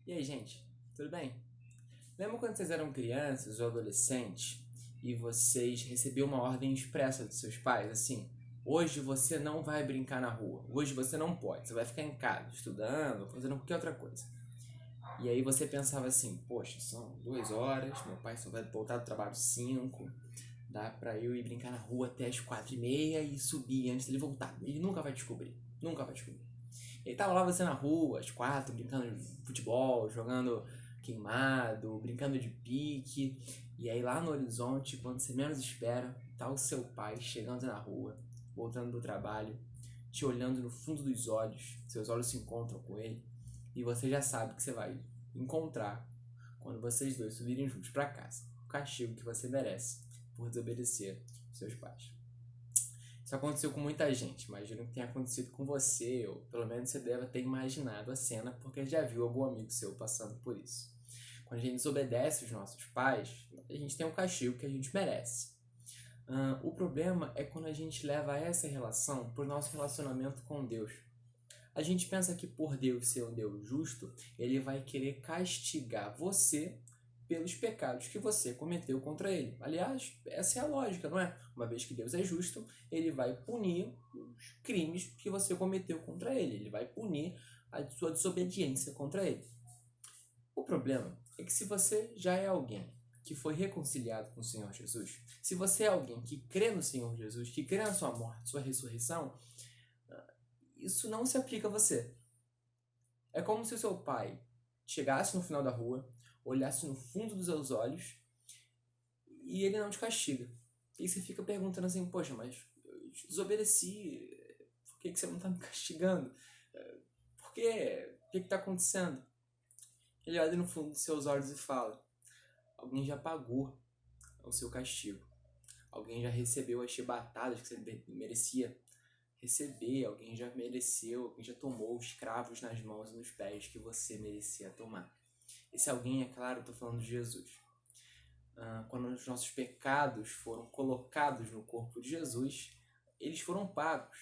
E aí, gente, tudo bem? Lembra quando vocês eram crianças ou adolescentes e vocês recebiam uma ordem expressa dos seus pais, assim, hoje você não vai brincar na rua, hoje você não pode, você vai ficar em casa estudando, fazendo qualquer outra coisa. E aí você pensava assim, poxa, são 2 horas, meu pai só vai voltar do trabalho 5, dá pra eu ir brincar na rua até as 4h30 e subir antes dele voltar. Ele nunca vai descobrir, nunca vai descobrir. Ele tava lá você na rua, às 4, brincando de futebol, jogando queimado, brincando de pique. E aí lá no horizonte, quando você menos espera, tá o seu pai chegando na rua, voltando do trabalho, te olhando no fundo dos olhos, seus olhos se encontram com ele, e você já sabe que você vai encontrar quando vocês dois subirem juntos para casa. O castigo que você merece por desobedecer seus pais. Isso aconteceu com muita gente, imagino que tenha acontecido com você, ou pelo menos você deve ter imaginado a cena porque já viu algum amigo seu passando por isso. Quando a gente desobedece os nossos pais, a gente tem um castigo que a gente merece. O problema é quando a gente leva essa relação para o nosso relacionamento com Deus. A gente pensa que por Deus ser um Deus justo, ele vai querer castigar você pelos pecados que você cometeu contra ele. Aliás, essa é a lógica, não é? Uma vez que Deus é justo, ele vai punir os crimes que você cometeu contra ele. Ele vai punir a sua desobediência contra ele. O problema é que se você já é alguém que foi reconciliado com o Senhor Jesus, se você é alguém que crê no Senhor Jesus, que crê na sua morte, sua ressurreição, isso não se aplica a você. É como se o seu pai chegasse no final da rua, olhasse no fundo dos seus olhos e ele não te castiga. E você fica perguntando assim, poxa, mas eu te desobedeci, por que você não está me castigando? Por quê? O que está acontecendo? Ele olha no fundo dos seus olhos e fala, alguém já pagou o seu castigo. Alguém já recebeu as chibatadas que você merecia receber, alguém já mereceu, alguém já tomou os cravos nas mãos e nos pés que você merecia tomar. Esse alguém, é claro, eu estou falando de Jesus. Quando os nossos pecados foram colocados no corpo de Jesus, eles foram pagos.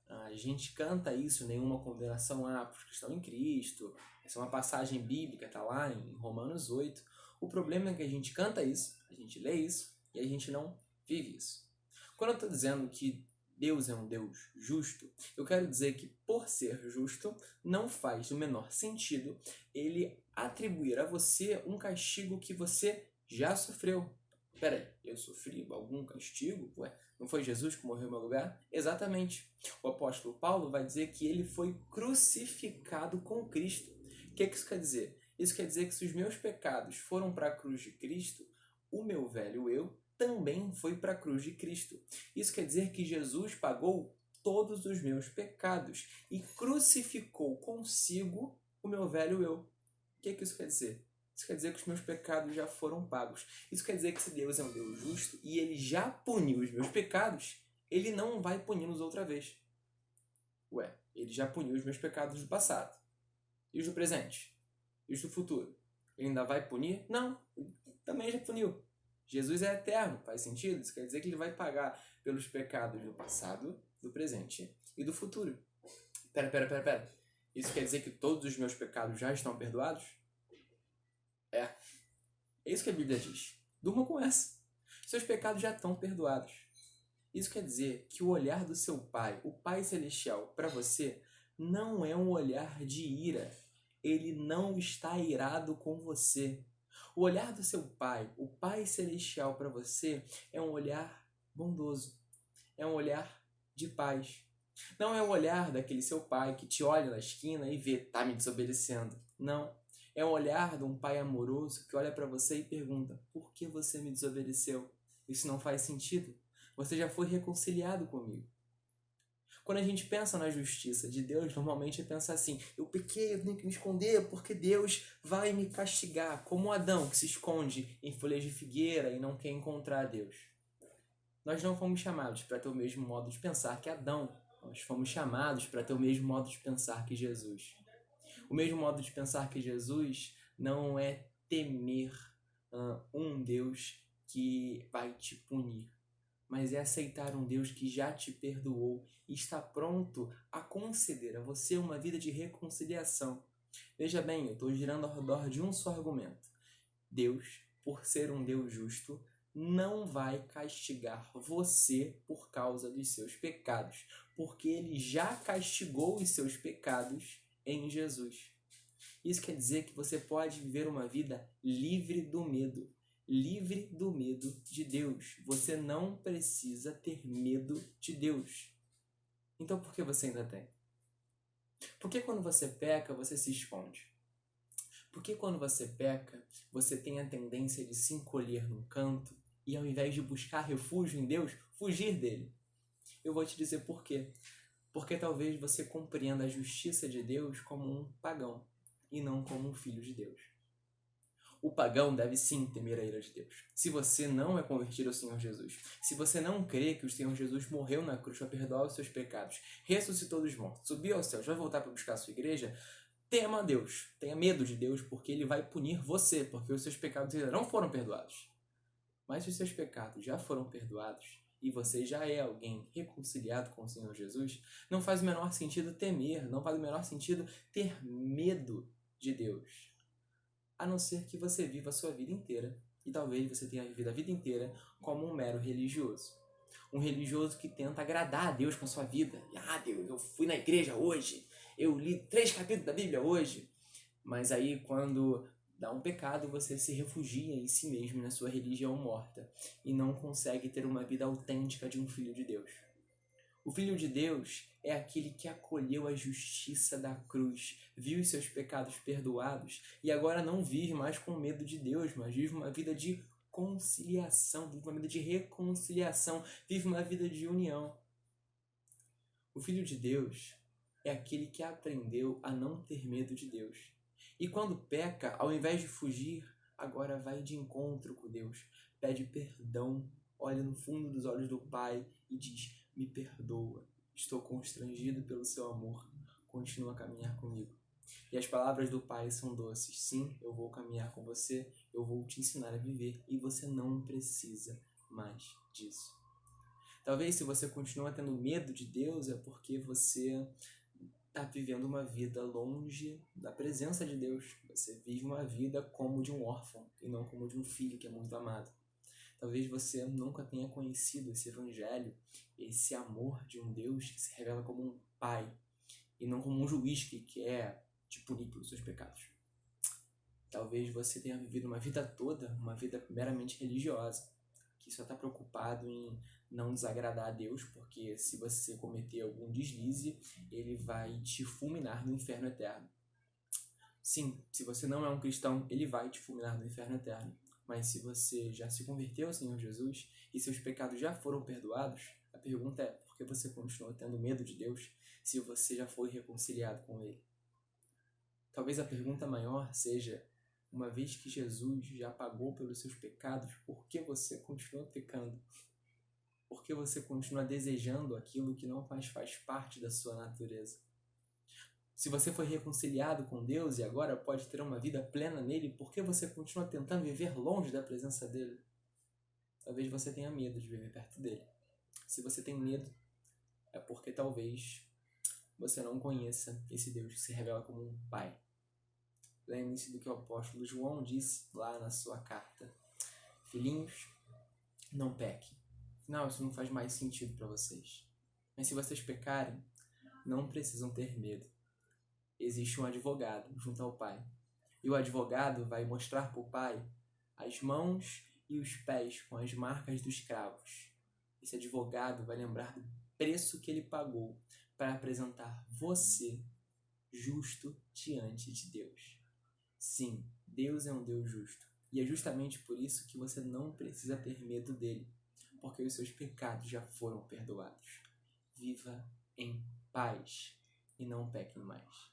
A gente canta isso, nenhuma condenação há para os que estão em Cristo. Essa é uma passagem bíblica, está lá em Romanos 8. O problema é que a gente canta isso, a gente lê isso e a gente não vive isso. Quando eu estou dizendo que Deus é um Deus justo, eu quero dizer que, por ser justo, não faz o menor sentido ele atribuir a você um castigo que você já sofreu. Peraí, eu sofri algum castigo? Ué, não foi Jesus que morreu no meu lugar? Exatamente. O apóstolo Paulo vai dizer que ele foi crucificado com Cristo. O que isso quer dizer? Isso quer dizer que se os meus pecados foram para a cruz de Cristo, o meu velho eu também foi para a cruz de Cristo. Isso quer dizer que Jesus pagou todos os meus pecados e crucificou consigo o meu velho eu. O que isso quer dizer? Isso quer dizer que os meus pecados já foram pagos. Isso quer dizer que se Deus é um Deus justo e ele já puniu os meus pecados, ele não vai puni-los outra vez. Ué, ele já puniu os meus pecados do passado. E os do presente? E os do futuro? Ele ainda vai punir? Não, ele também já puniu. Jesus é eterno, faz sentido? Isso quer dizer que ele vai pagar pelos pecados do passado, do presente e do futuro. Pera. Isso quer dizer que todos os meus pecados já estão perdoados? É isso que a Bíblia diz. Durma com essa. Seus pecados já estão perdoados. Isso quer dizer que o olhar do seu Pai, o Pai Celestial, para você, não é um olhar de ira. Ele não está irado com você. O olhar do seu Pai, o Pai Celestial para você, é um olhar bondoso. É um olhar de paz. Não é o olhar daquele seu pai que te olha na esquina e vê, tá me desobedecendo. Não. É o olhar de um pai amoroso que olha para você e pergunta, por que você me desobedeceu? Isso não faz sentido. Você já foi reconciliado comigo. Quando a gente pensa na justiça de Deus, normalmente pensa assim, eu pequei, eu tenho que me esconder porque Deus vai me castigar, como Adão que se esconde em folhas de figueira e não quer encontrar Deus. Nós não fomos chamados para ter o mesmo modo de pensar que Adão. Nós fomos chamados para ter o mesmo modo de pensar que Jesus. O mesmo modo de pensar que Jesus não é temer um Deus que vai te punir, mas é aceitar um Deus que já te perdoou e está pronto a conceder a você uma vida de reconciliação. Veja bem, eu estou girando ao redor de um só argumento. Deus, por ser um Deus justo, não vai castigar você por causa dos seus pecados, porque ele já castigou os seus pecados em Jesus. Isso quer dizer que você pode viver uma vida livre do medo de Deus. Você não precisa ter medo de Deus. Então por que você ainda tem? Por que quando você peca, você se esconde? Por que quando você peca, você tem a tendência de se encolher num canto e ao invés de buscar refúgio em Deus, fugir dele? Eu vou te dizer por quê. Porque talvez você compreenda a justiça de Deus como um pagão e não como um filho de Deus. O pagão deve sim temer a ira de Deus. Se você não é convertido ao Senhor Jesus, se você não crê que o Senhor Jesus morreu na cruz para perdoar os seus pecados, ressuscitou dos mortos, subiu aos céus, vai voltar para buscar a sua igreja, tema a Deus, tenha medo de Deus, porque ele vai punir você, porque os seus pecados ainda não foram perdoados. Mas se os seus pecados já foram perdoados e você já é alguém reconciliado com o Senhor Jesus, não faz o menor sentido temer, não faz o menor sentido ter medo de Deus. A não ser que você viva a sua vida inteira, e talvez você tenha vivido a vida inteira como um mero religioso. Um religioso que tenta agradar a Deus com a sua vida. Deus, eu fui na igreja hoje, eu li 3 capítulos da Bíblia hoje. Mas aí quando dá um pecado, você se refugia em si mesmo, na sua religião morta, e não consegue ter uma vida autêntica de um filho de Deus. O Filho de Deus é aquele que acolheu a justiça da cruz, viu os seus pecados perdoados e agora não vive mais com medo de Deus, mas vive uma vida de conciliação, vive uma vida de reconciliação, vive uma vida de união. O Filho de Deus é aquele que aprendeu a não ter medo de Deus. E quando peca, ao invés de fugir, agora vai de encontro com Deus, pede perdão, olha no fundo dos olhos do Pai e diz: me perdoa, estou constrangido pelo seu amor, continua a caminhar comigo. E as palavras do Pai são doces. Sim, eu vou caminhar com você, eu vou te ensinar a viver e você não precisa mais disso. Talvez se você continua tendo medo de Deus é porque você está vivendo uma vida longe da presença de Deus. Você vive uma vida como de um órfão e não como de um filho que é muito amado. Talvez você nunca tenha conhecido esse evangelho, esse amor de um Deus que se revela como um pai e não como um juiz que quer te punir pelos seus pecados. Talvez você tenha vivido uma vida toda, uma vida meramente religiosa, que só está preocupado em não desagradar a Deus, porque se você cometer algum deslize, ele vai te fulminar no inferno eterno. Sim, se você não é um cristão, ele vai te fulminar no inferno eterno. Mas se você já se converteu ao Senhor Jesus e seus pecados já foram perdoados, a pergunta é: por que você continua tendo medo de Deus se você já foi reconciliado com Ele? Talvez a pergunta maior seja: uma vez que Jesus já pagou pelos seus pecados, por que você continua pecando? Por que você continua desejando aquilo que não faz parte da sua natureza? Se você foi reconciliado com Deus e agora pode ter uma vida plena nele, por que você continua tentando viver longe da presença dele? Talvez você tenha medo de viver perto dele. Se você tem medo, é porque talvez você não conheça esse Deus que se revela como um pai. Lembre-se do que o apóstolo João disse lá na sua carta: filhinhos, não pequem. Não, isso não faz mais sentido para vocês. Mas se vocês pecarem, não precisam ter medo. Existe um advogado junto ao pai. E o advogado vai mostrar para o pai as mãos e os pés com as marcas dos cravos. Esse advogado vai lembrar do preço que ele pagou para apresentar você justo diante de Deus. Sim, Deus é um Deus justo. E é justamente por isso que você não precisa ter medo dele, porque os seus pecados já foram perdoados. Viva em paz e não pequem mais.